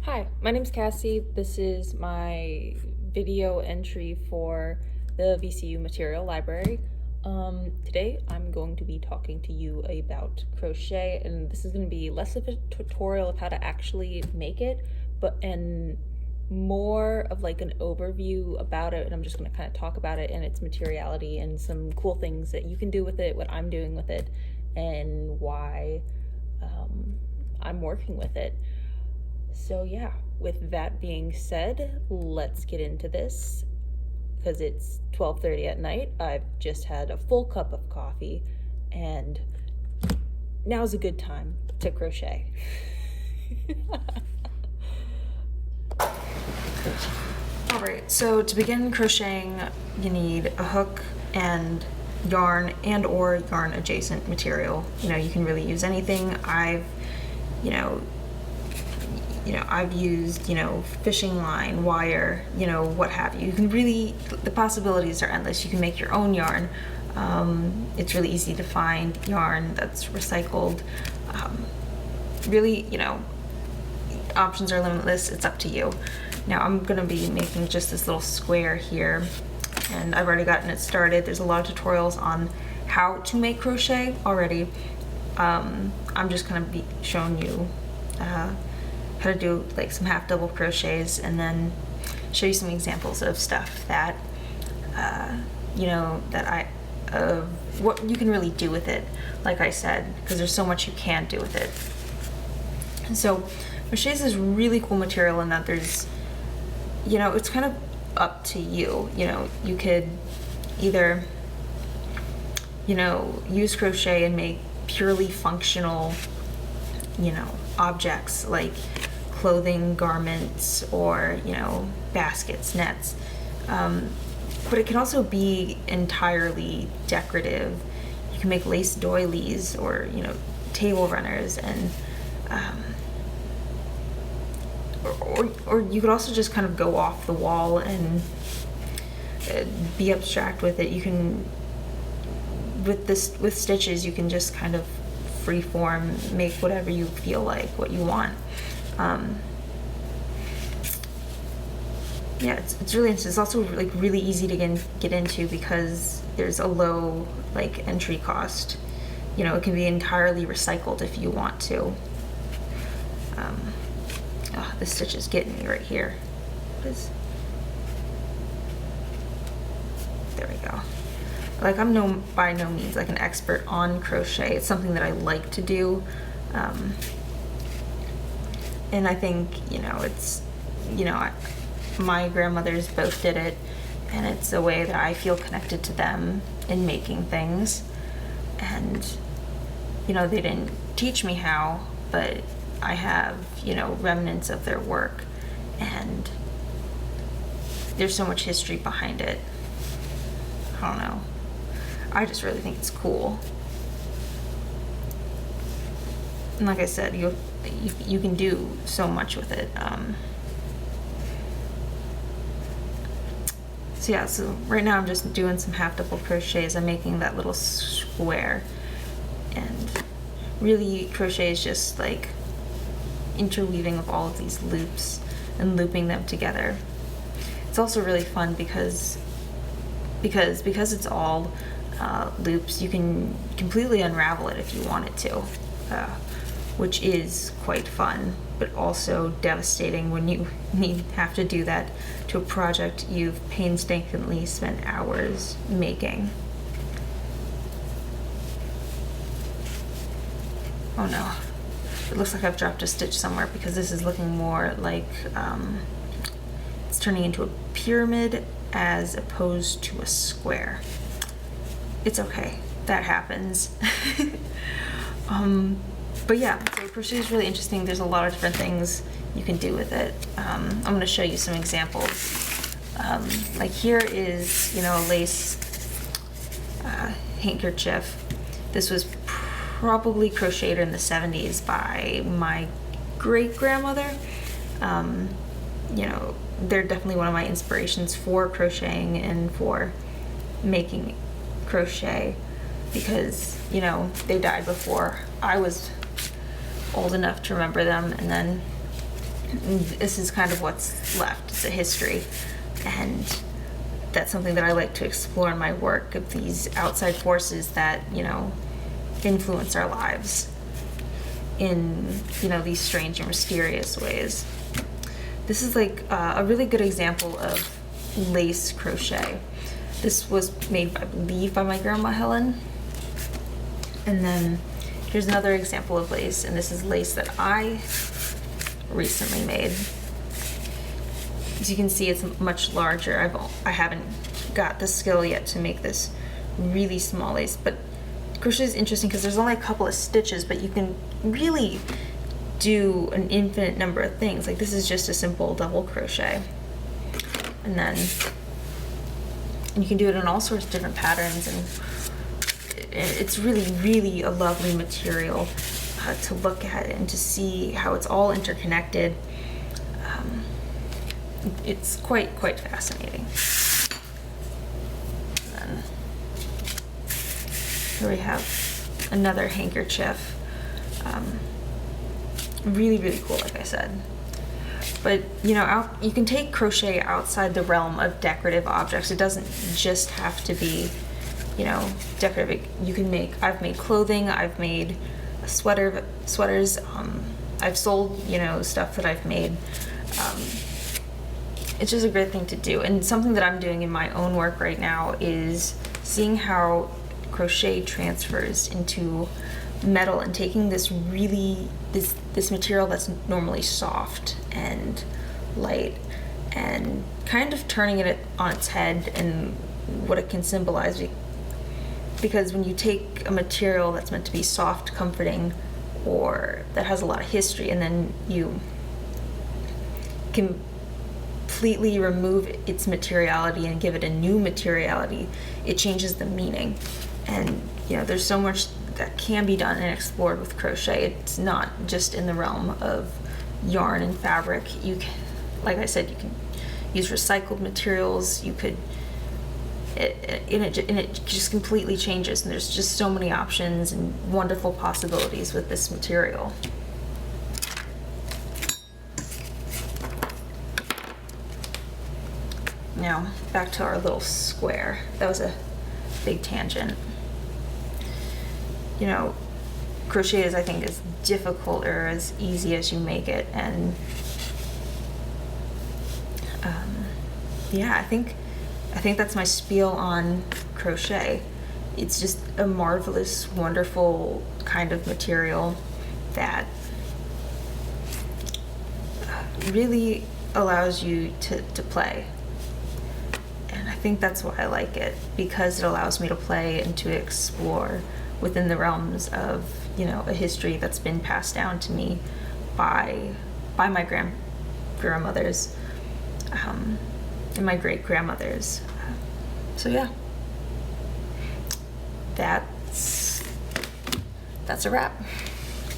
Hi, my name's Cassie. This is my video entry for the VCU Material Library. Today I'm going to be talking to you about crochet, and this is going to be less of a tutorial of how to actually make it, and more of like an overview about it, and I'm just going to kind of talk about it and its materiality and some cool things that you can do with it, what I'm doing with it, and why I'm working with it. So yeah, with that being said, let's get into this because it's 12:30 at night. I've just had a full cup of coffee and now's a good time to crochet. Alright, so to begin crocheting, you need a hook and yarn and or yarn adjacent material. You can really use anything. I've used, fishing line, wire, what have you. You can really, the possibilities are endless. You can make your own yarn. It's really easy to find yarn that's recycled. Really, options are limitless. It's up to you. Now I'm gonna be making just this little square here, and I've already gotten it started. There's a lot of tutorials on how to make crochet already. I'm just gonna be showing you how to do like some half double crochets, and then show you some examples of stuff that what you can really do with it, like I said, because there's so much you can do with it. And so crochet is this really cool material in that there's, it's kind of up to you. You could either use crochet and make purely functional objects like clothing, garments, or baskets, nets, but it can also be entirely decorative. You can make lace doilies or table runners, and or you could also just kind of go off the wall and be abstract with it. You can, with stitches, you can just kind of freeform, make whatever you feel like, what you want. Yeah, it's really interesting. It's also like really easy to get into because there's a low entry cost. It can be entirely recycled if you want to. This stitch is getting me right here. There we go. I'm by no means an expert on crochet. It's something that I like to do, and I think it's my grandmothers both did it, and it's a way that I feel connected to them in making things. And they didn't teach me how, but I have remnants of their work, and there's so much history behind it. I don't know. I just really think it's cool. And like I said, you can do so much with it. So right now I'm just doing some half double crochets. I'm making that little square, and really crochet is just interweaving of all of these loops and looping them together. It's also really fun because it's all loops. You can completely unravel it if you wanted to, which is quite fun, but also devastating when you have to do that to a project you've painstakingly spent hours making. Oh no, it looks like I've dropped a stitch somewhere because this is looking more like it's turning into a pyramid as opposed to a square. It's okay, that happens. But yeah, so crochet is really interesting. There's a lot of different things you can do with it. I'm going to show you some examples. Like here is, a lace handkerchief. This was probably crocheted in the 70s by my great-grandmother. They're definitely one of my inspirations for crocheting and for making crochet, because they died before I was old enough to remember them, and then this is kind of what's left. It's a history, and that's something that I like to explore in my work, of these outside forces that, you know, influence our lives in, you know, these strange and mysterious ways. This is like a really good example of lace crochet. This was made, I believe, by my grandma Helen. And then here's another example of lace, and this is lace that I recently made. As you can see, it's much larger. I haven't got the skill yet to make this really small lace, but crochet is interesting because there's only a couple of stitches, but you can really do an infinite number of things. Like, this is just a simple double crochet, and then you can do it in all sorts of different patterns, and it's really a lovely material to look at and to see how it's all interconnected. It's quite fascinating. And then here we have another handkerchief. Really cool, like I said. But, you know, you can take crochet outside the realm of decorative objects. It doesn't just have to be, you know, decorative. You can make, I've made clothing, I've made sweaters, I've sold, you know, stuff that I've made. It's just a great thing to do. And something that I'm doing in my own work right now is seeing how crochet transfers into metal, and taking this this material that's normally soft and light, and kind of turning it on its head and what it can symbolize. Because when you take a material that's meant to be soft, comforting, or that has a lot of history, and then you completely remove its materiality and give it a new materiality, it changes the meaning. And, you know, there's so much that can be done and explored with crochet. It's not just in the realm of yarn and fabric. You can, like I said, you can use recycled materials. You could, and it just completely changes. And there's just so many options and wonderful possibilities with this material. Now back to our little square. That was a big tangent. You know, crochet is, I think, as difficult or as easy as you make it, and yeah, I think that's my spiel on crochet. It's just a marvelous, wonderful kind of material that really allows you to play. And I think that's why I like it, because it allows me to play and to explore within the realms of, you know, a history that's been passed down to me by my grandmothers and my great-grandmothers. So yeah, that's a wrap.